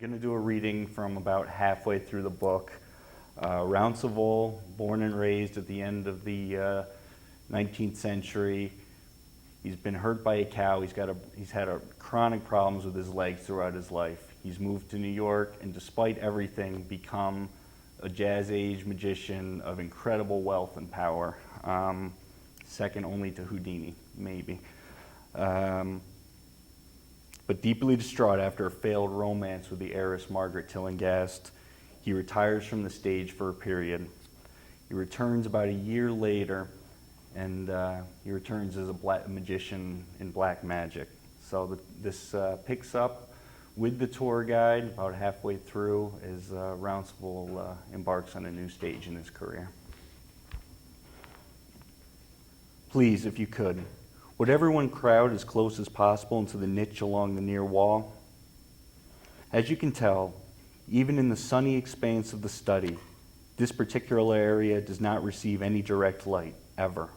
going to do a reading from about halfway through the book. Rouncival, born and raised at the end of the 19th century. He's been hurt by a cow. He's had chronic problems with his legs throughout his life. He's moved to New York and despite everything become a jazz age magician of incredible wealth and power. Second only to Houdini, maybe. But deeply distraught after a failed romance with the heiress Margaret Tillinghast, he retires from the stage for a period. He returns about a year later, and he returns as a black magician in black magic. So this picks up with the tour guide about halfway through as Rouncival embarks on a new stage in his career. Please, if you could, would everyone crowd as close as possible into the niche along the near wall? As you can tell, even in the sunny expanse of the study, this particular area does not receive any direct light, ever.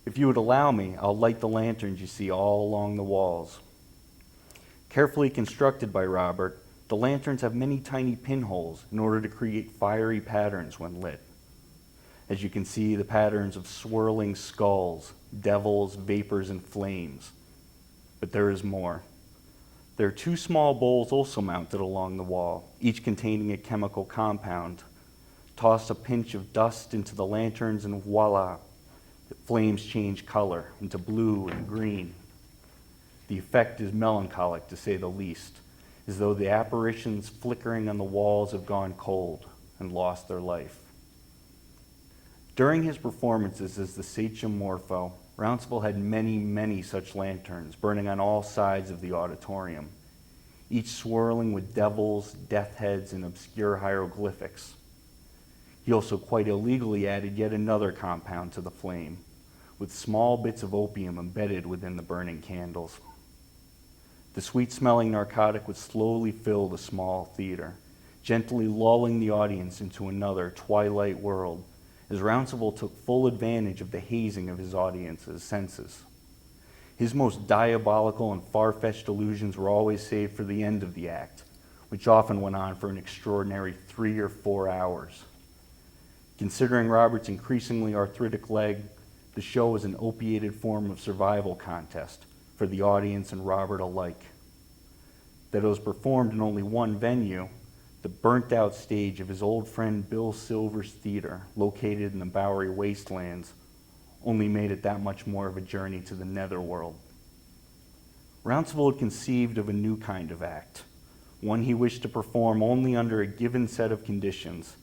If you would allow me, I'll light the lanterns you see all along the walls. Carefully constructed by Robert, the lanterns have many tiny pinholes in order to create fiery patterns when lit. As you can see, the patterns of swirling skulls, devils, vapors, and flames. But there is more. There are two small bowls also mounted along the wall, each containing a chemical compound. Toss a pinch of dust into the lanterns and voila, the flames change color into blue and green. The effect is melancholic, to say the least, as though the apparitions flickering on the walls have gone cold and lost their life. During his performances as the Sachem Morpho, Rouncival had many, many such lanterns burning on all sides of the auditorium, each swirling with devils, death heads, and obscure hieroglyphics. He also quite illegally added yet another compound to the flame, with small bits of opium embedded within the burning candles. The sweet-smelling narcotic would slowly fill the small theater, gently lulling the audience into another twilight world, as Rouncival took full advantage of the hazing of his audience's senses. His most diabolical and far-fetched illusions were always saved for the end of the act, which often went on for an extraordinary 3 or 4 hours. Considering Robert's increasingly arthritic leg, the show was an opiated form of survival contest for the audience and Robert alike. That it was performed in only one venue, the burnt-out stage of his old friend Bill Silver's theater, located in the Bowery wastelands, only made it that much more of a journey to the netherworld. Rouncival had conceived of a new kind of act, one he wished to perform only under a given set of conditions,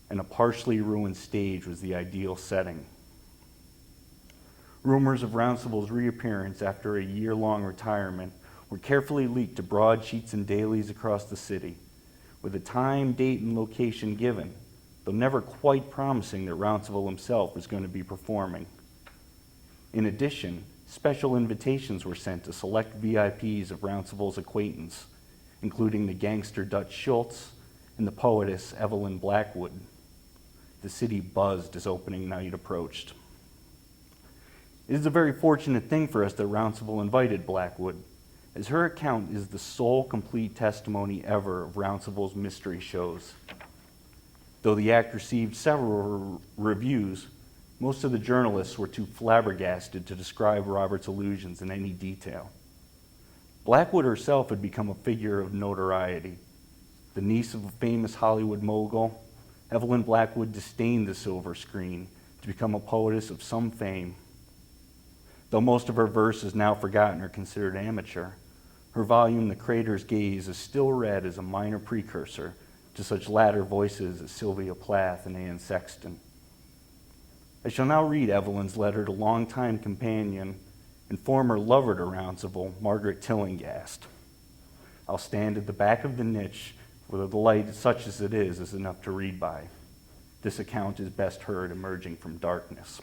and a partially ruined stage was the ideal setting. Rumors of Rouncival's reappearance after a year-long retirement were carefully leaked to broadsheets and dailies across the city, with a time, date, and location given, though never quite promising that Rouncival himself was going to be performing. In addition, special invitations were sent to select VIPs of Rouncival's acquaintance, including the gangster Dutch Schultz and the poetess Evelyn Blackwood. The city buzzed as opening night approached. It is a very fortunate thing for us that Rouncival invited Blackwood, as her account is the sole complete testimony ever of Rouncival's mystery shows. Though the act received several reviews, most of the journalists were too flabbergasted to describe Robert's illusions in any detail. Blackwood herself had become a figure of notoriety. The niece of a famous Hollywood mogul, Evelyn Blackwood disdained the silver screen to become a poetess of some fame. Though most of her verse is now forgotten or considered amateur, her volume, The Crater's Gaze, is still read as a minor precursor to such latter voices as Sylvia Plath and Anne Sexton. I shall now read Evelyn's letter to longtime companion and former lover to Rouncival, Margaret Tillinghast. I'll stand at the back of the niche, where the light, such as it is enough to read by. This account is best heard emerging from darkness.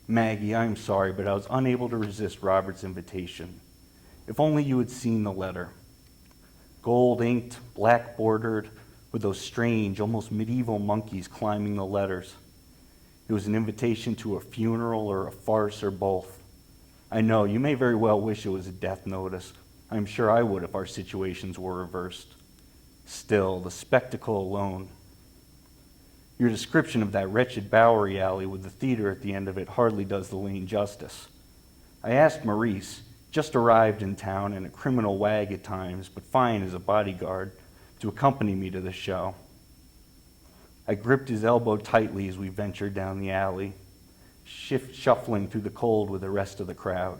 Maggie, I am sorry, but I was unable to resist Robert's invitation. If only you had seen the letter. Gold inked, black bordered, with those strange, almost medieval monkeys climbing the letters. It was an invitation to a funeral or a farce or both. I know, you may very well wish it was a death notice, I'm sure I would if our situations were reversed. Still, the spectacle alone. Your description of that wretched Bowery alley with the theater at the end of it hardly does the lane justice. I asked Maurice, just arrived in town in a criminal wag at times, but fine as a bodyguard, to accompany me to the show. I gripped his elbow tightly as we ventured down the alley, shuffling through the cold with the rest of the crowd,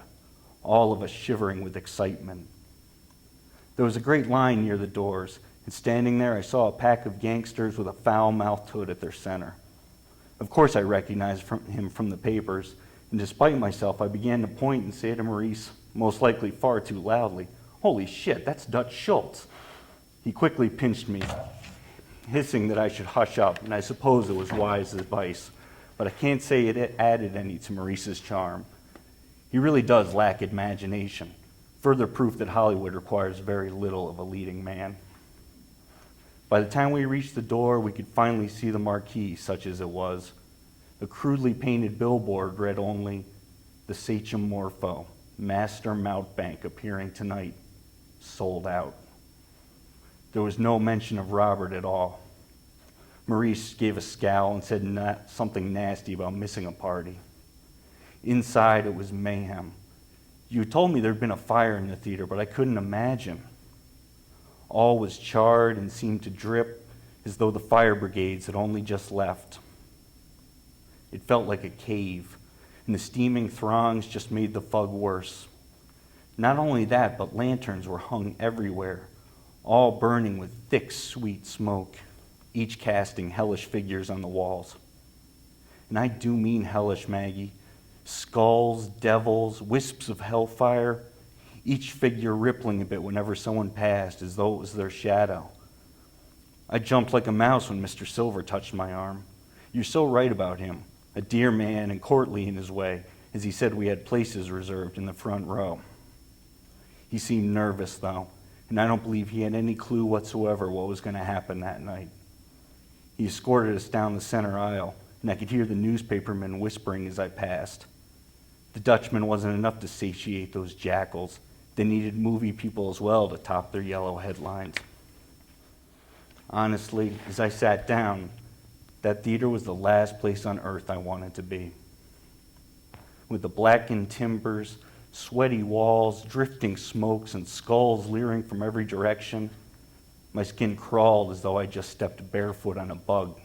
all of us shivering with excitement. There was a great line near the doors, and standing there I saw a pack of gangsters with a foul-mouthed hood at their center. Of course I recognized him from the papers, and despite myself I began to point and say to Maurice, most likely far too loudly, "Holy shit, that's Dutch Schultz." He quickly pinched me, hissing that I should hush up, and I suppose it was wise advice, but I can't say it added any to Maurice's charm. He really does lack imagination, further proof that Hollywood requires very little of a leading man. By the time we reached the door, we could finally see the marquee, such as it was. A crudely painted billboard read only, "The Sachem Morpho, Master Mountebank appearing tonight, sold out." There was no mention of Robert at all. Maurice gave a scowl and said something nasty about missing a party. Inside, it was mayhem. You told me there'd been a fire in the theater, but I couldn't imagine. All was charred and seemed to drip as though the fire brigades had only just left. It felt like a cave, and the steaming throngs just made the fog worse. Not only that, but lanterns were hung everywhere, all burning with thick, sweet smoke, each casting hellish figures on the walls. And I do mean hellish, Maggie. Skulls, devils, wisps of hellfire, each figure rippling a bit whenever someone passed, as though it was their shadow. I jumped like a mouse when Mr. Silver touched my arm. You're so right about him, a dear man and courtly in his way, as he said we had places reserved in the front row. He seemed nervous, though, and I don't believe he had any clue whatsoever what was going to happen that night. He escorted us down the center aisle, and I could hear the newspapermen whispering as I passed. The Dutchman wasn't enough to satiate those jackals. They needed movie people as well to top their yellow headlines. Honestly, as I sat down, that theater was the last place on earth I wanted to be. With the blackened timbers, sweaty walls, drifting smokes, and skulls leering from every direction, my skin crawled as though I just stepped barefoot on a bug.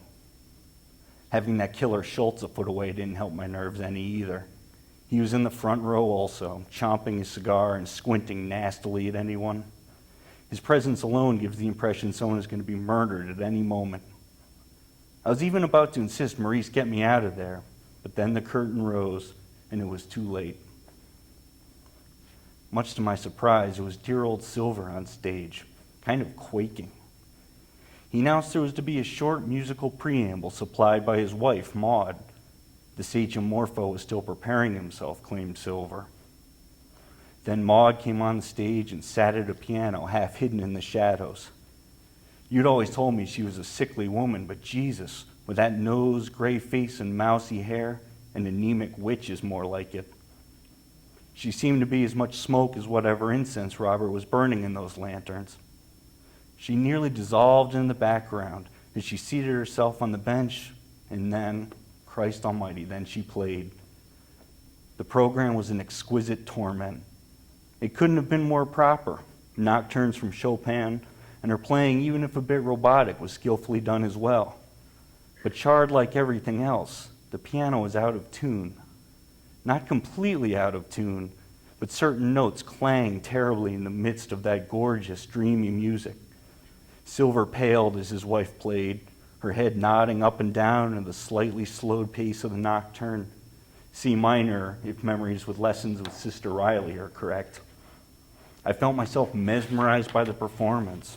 Having that killer Schultz a foot away didn't help my nerves any either. He was in the front row also, chomping his cigar and squinting nastily at anyone. His presence alone gives the impression someone is going to be murdered at any moment. I was even about to insist Maurice get me out of there, but then the curtain rose, and it was too late. Much to my surprise, it was dear old Silver on stage, kind of quaking. He announced there was to be a short musical preamble supplied by his wife, Maud. The Sachem Morpho was still preparing himself, claimed Silver. Then Maud came on the stage and sat at a piano, half hidden in the shadows. You'd always told me she was a sickly woman, but Jesus, with that nose, gray face, and mousy hair, an anemic witch is more like it. She seemed to be as much smoke as whatever incense Robert was burning in those lanterns. She nearly dissolved in the background as she seated herself on the bench, and then, Christ Almighty, then she played. The program was an exquisite torment. It couldn't have been more proper. Nocturnes from Chopin, and her playing, even if a bit robotic, was skillfully done as well. But charred like everything else, the piano was out of tune. Not completely out of tune, but certain notes clanged terribly in the midst of that gorgeous, dreamy music. Silver paled as his wife played, her head nodding up and down in the slightly slowed pace of the nocturne. C minor, if memories with lessons with Sister Riley are correct. I felt myself mesmerized by the performance.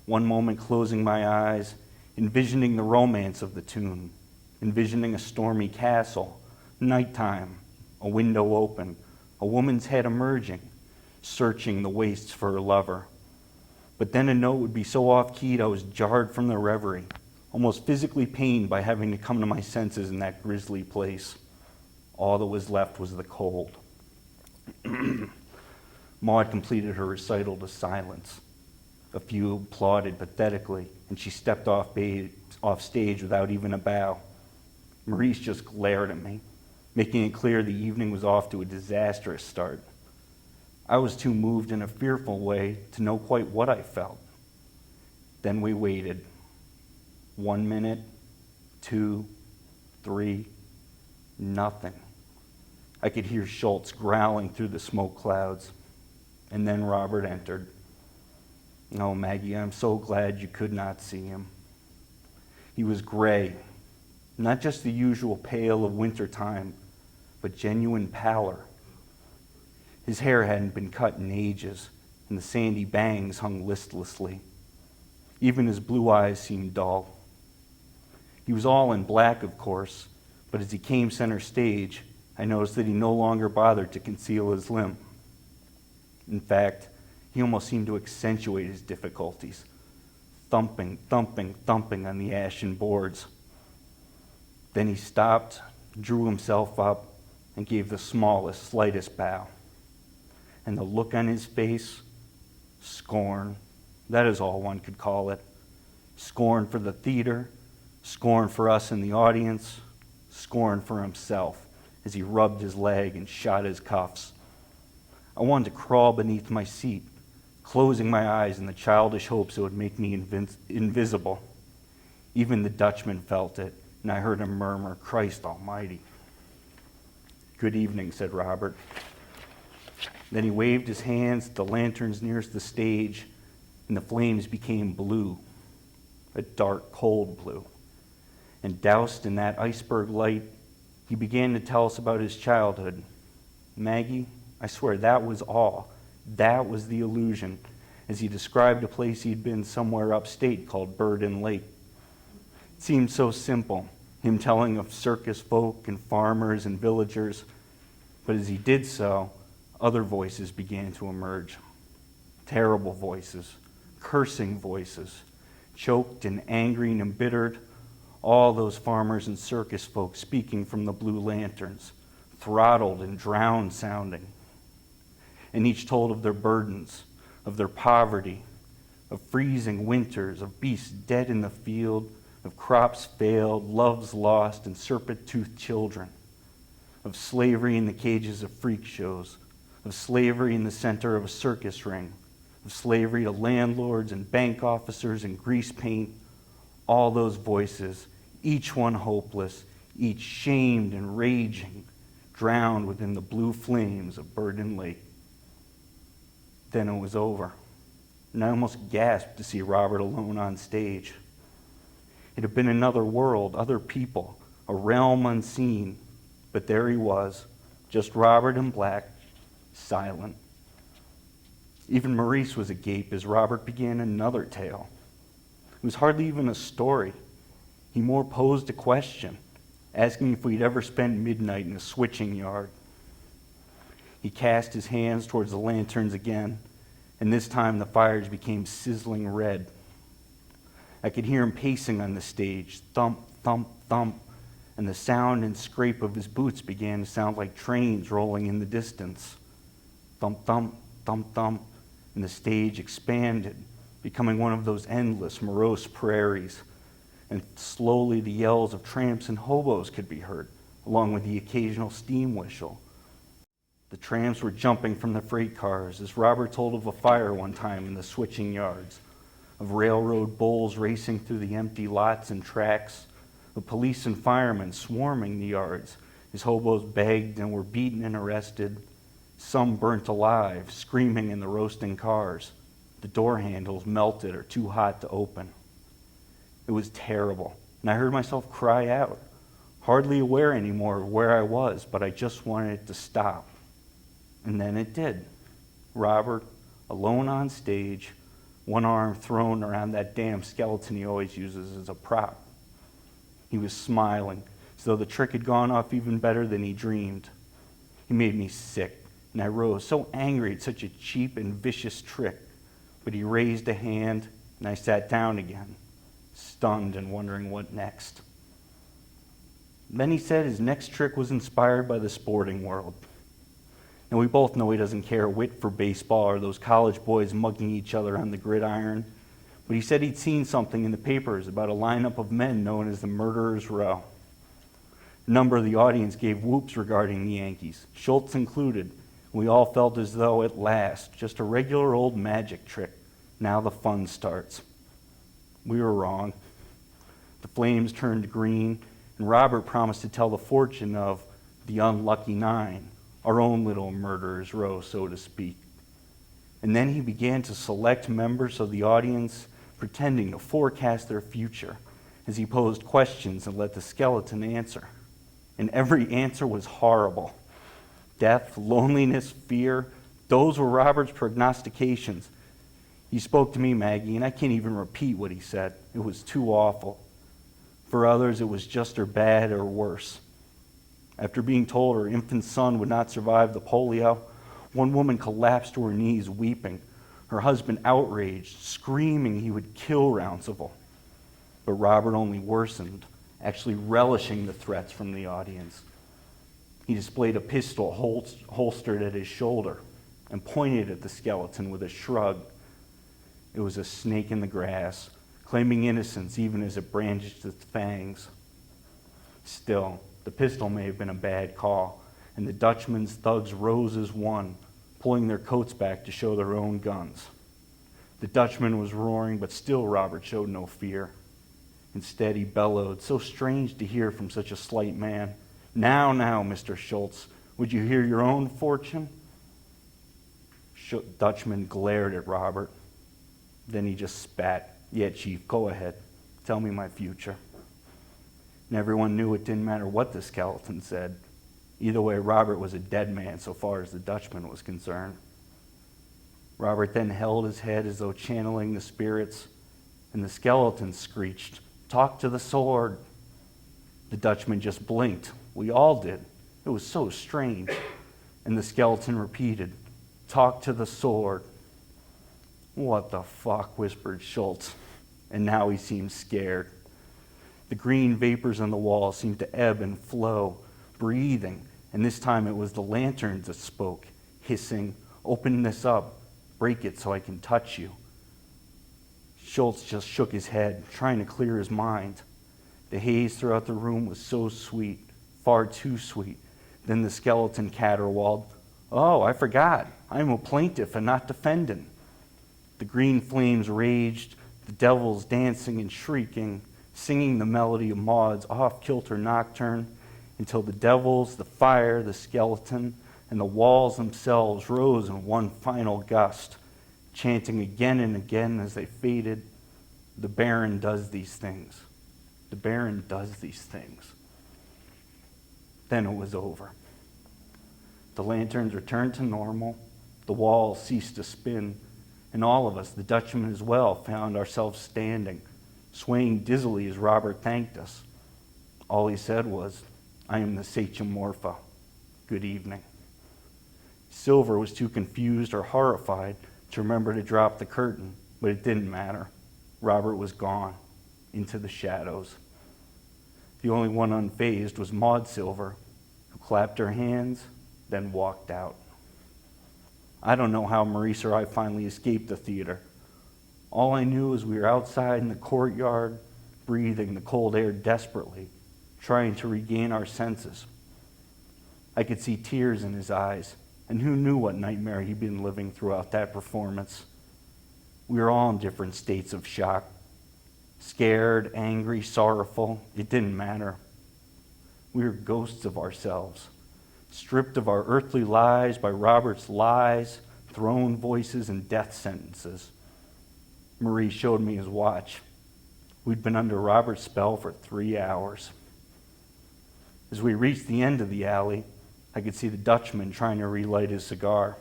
One moment closing my eyes, envisioning the romance of the tune, envisioning a stormy castle, nighttime, a window open, a woman's head emerging, searching the wastes for her lover. But then a note would be so off-keyed I was jarred from the reverie, almost physically pained by having to come to my senses in that grisly place. All that was left was the cold. Maud completed her recital to silence. A few applauded pathetically, and she stepped off stage without even a bow. Maurice just glared at me, making it clear the evening was off to a disastrous start. I was too moved in a fearful way to know quite what I felt. Then we waited. 1 minute, 2, 3, nothing. I could hear Schultz growling through the smoke clouds. And then Robert entered. Oh, Maggie, I'm so glad you could not see him. He was gray, not just the usual pale of wintertime, but genuine pallor. His hair hadn't been cut in ages, and the sandy bangs hung listlessly. Even his blue eyes seemed dull. He was all in black, of course, but as he came center stage, I noticed that he no longer bothered to conceal his limp. In fact, he almost seemed to accentuate his difficulties, thumping, thumping, thumping on the ashen boards. Then he stopped, drew himself up, and gave the smallest, slightest bow. And the look on his face, scorn. That is all one could call it. Scorn for the theater, scorn for us in the audience, scorn for himself as he rubbed his leg and shot his cuffs. I wanted to crawl beneath my seat, closing my eyes in the childish hopes it would make me invisible. Even the Dutchman felt it, and I heard him murmur, "Christ Almighty." "Good evening," said Robert. Then he waved his hands at the lanterns nearest the stage, and the flames became blue, a dark, cold blue. And doused in that iceberg light, he began to tell us about his childhood. Maggie, I swear that was all. That was the illusion, as he described a place he'd been somewhere upstate called Burden Lake. It seemed so simple, him telling of circus folk and farmers and villagers, but as he did so, other voices began to emerge. Terrible voices, cursing voices, choked and angry and embittered, all those farmers and circus folk speaking from the blue lanterns, throttled and drowned sounding. And each told of their burdens, of their poverty, of freezing winters, of beasts dead in the field, of crops failed, loves lost, and serpent-toothed children, of slavery in the cages of freak shows, of slavery in the center of a circus ring, of slavery to landlords and bank officers and grease paint. All those voices, each one hopeless, each shamed and raging, drowned within the blue flames of Burden Lake. Then it was over, and I almost gasped to see Robert alone on stage. It had been another world, other people, a realm unseen, but there he was, just Robert in black, silent. Even Maurice was agape as Robert began another tale. It was hardly even a story. He more posed a question, asking if we'd ever spent midnight in a switching yard. He cast his hands towards the lanterns again, and this time the fires became sizzling red. I could hear him pacing on the stage, thump, thump, thump, and the sound and scrape of his boots began to sound like trains rolling in the distance. Thump, thump, thump, thump, and the stage expanded, becoming one of those endless, morose prairies. And slowly the yells of tramps and hobos could be heard, along with the occasional steam whistle. The trams were jumping from the freight cars, as Robert told of a fire one time in the switching yards, of railroad bulls racing through the empty lots and tracks, of police and firemen swarming the yards, as hobos begged and were beaten and arrested, some burnt alive, screaming in the roasting cars. The door handles melted or too hot to open. It was terrible, and I heard myself cry out, hardly aware anymore of where I was, but I just wanted it to stop. And then it did. Robert, alone on stage, one arm thrown around that damn skeleton he always uses as a prop. He was smiling, as though the trick had gone off even better than he dreamed. He made me sick, and I rose, so angry at such a cheap and vicious trick. But he raised a hand, and I sat down again, stunned and wondering what next. Then he said his next trick was inspired by the sporting world. And we both know he doesn't care a whit for baseball or those college boys mugging each other on the gridiron. But he said he'd seen something in the papers about a lineup of men known as the Murderers' Row. A number of the audience gave whoops regarding the Yankees, Schultz included. We all felt as though, at last, just a regular old magic trick. Now the fun starts. We were wrong. The flames turned green, and Robert promised to tell the fortune of the unlucky nine, our own little murderer's row, so to speak. And then he began to select members of the audience, pretending to forecast their future, as he posed questions and let the skeleton answer. And every answer was horrible. Death, loneliness, fear, those were Robert's prognostications. He spoke to me, Maggie, and I can't even repeat what he said. It was too awful. For others, it was just or bad or worse. After being told her infant son would not survive the polio, one woman collapsed to her knees weeping, her husband outraged, screaming he would kill Rouncival. But Robert only worsened, actually relishing the threats from the audience. He displayed a pistol holstered at his shoulder and pointed at the skeleton with a shrug. It was a snake in the grass, claiming innocence even as it brandished its fangs. Still, the pistol may have been a bad call, and the Dutchman's thugs rose as one, pulling their coats back to show their own guns. The Dutchman was roaring, but still Robert showed no fear. Instead, he bellowed, so strange to hear from such a slight man. Now, Mr. Schultz, would you hear your own fortune? Dutchman glared at Robert. Then he just spat. Yeah, Chief, go ahead. Tell me my future. And everyone knew it didn't matter what the skeleton said. Either way, Robert was a dead man so far as the Dutchman was concerned. Robert then held his head as though channeling the spirits, and the skeleton screeched, "Talk to the sword." The Dutchman just blinked. We all did. It was so strange. And the skeleton repeated, "Talk to the sword." "What the fuck?" whispered Schultz. And now he seemed scared. The green vapors on the wall seemed to ebb and flow, breathing, and this time it was the lanterns that spoke, hissing, "Open this up. Break it so I can touch you." Schultz just shook his head, trying to clear his mind. The haze throughout the room was so sweet, far too sweet. Then the skeleton caterwauled, "Oh, I forgot. I'm a plaintiff and not defendant." The green flames raged, the devils dancing and shrieking, singing the melody of Maud's off-kilter nocturne, until the devils, the fire, the skeleton, and the walls themselves rose in one final gust, chanting again and again as they faded, "The Baron does these things. The Baron does these things." Then it was over. The lanterns returned to normal, the walls ceased to spin, and all of us, the Dutchman as well, found ourselves standing, swaying dizzily as Robert thanked us. All he said was, "I am the Sachem Morpha. Good evening." Silver was too confused or horrified to remember to drop the curtain, but it didn't matter. Robert was gone, into the shadows. The only one unfazed was Maud Silver, who clapped her hands, then walked out. I don't know how Maurice or I finally escaped the theater. All I knew is we were outside in the courtyard, breathing the cold air desperately, trying to regain our senses. I could see tears in his eyes, and who knew what nightmare he'd been living throughout that performance. We were all in different states of shock. Scared, angry, sorrowful, it didn't matter. We were ghosts of ourselves, stripped of our earthly lives by Robert's lies, throne voices, and death sentences. Marie showed me his watch. We'd been under Robert's spell for 3 hours. As we reached the end of the alley, I could see the Dutchman trying to relight his cigar.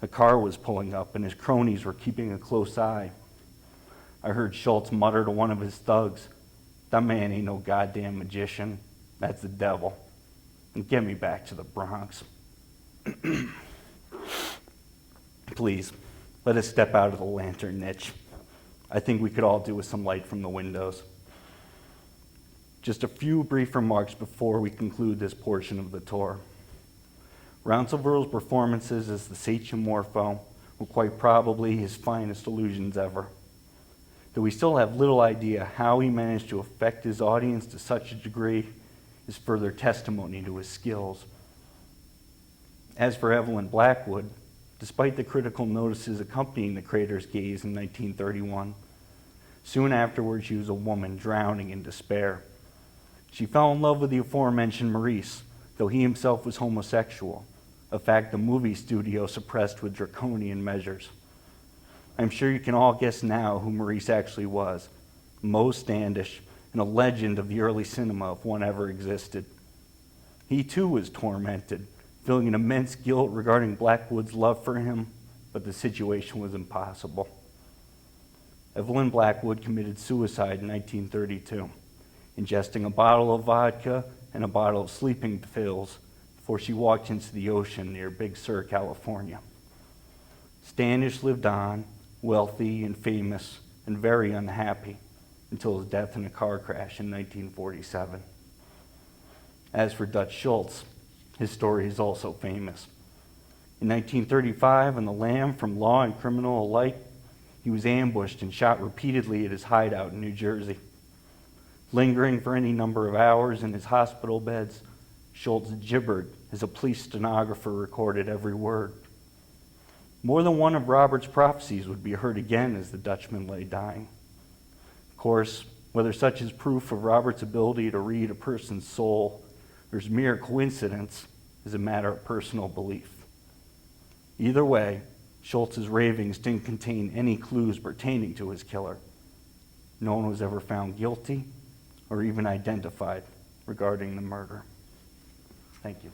A car was pulling up, and his cronies were keeping a close eye. I heard Schultz mutter to one of his thugs, "That man ain't no goddamn magician. That's the devil. And get me back to the Bronx." Please, let us step out of the lantern niche. I think we could all do with some light from the windows. Just a few brief remarks before we conclude this portion of the tour. Rouncival's performances as the Sachemorpho were quite probably his finest illusions ever, though we still have little idea how he managed to affect his audience to such a degree is further testimony to his skills. As for Evelyn Blackwood, despite the critical notices accompanying the Crater's Gaze in 1931, soon afterward she was a woman drowning in despair. She fell in love with the aforementioned Maurice, though he himself was homosexual, a fact the movie studio suppressed with draconian measures. I'm sure you can all guess now who Maurice actually was, Moe Standish, and a legend of the early cinema if one ever existed. He too was tormented, feeling an immense guilt regarding Blackwood's love for him, but the situation was impossible. Evelyn Blackwood committed suicide in 1932, ingesting a bottle of vodka and a bottle of sleeping pills before she walked into the ocean near Big Sur, California. Standish lived on, wealthy and famous, and very unhappy, until his death in a car crash in 1947. As for Dutch Schultz, his story is also famous. In 1935, on the lam from law and criminal alike, he was ambushed and shot repeatedly at his hideout in New Jersey. Lingering for any number of hours in his hospital beds, Schultz gibbered as a police stenographer recorded every word. More than one of Robert's prophecies would be heard again as the Dutchman lay dying. Of course, whether such is proof of Robert's ability to read a person's soul or is mere coincidence is a matter of personal belief. Either way, Schultz's ravings didn't contain any clues pertaining to his killer. No one was ever found guilty or even identified regarding the murder. Thank you.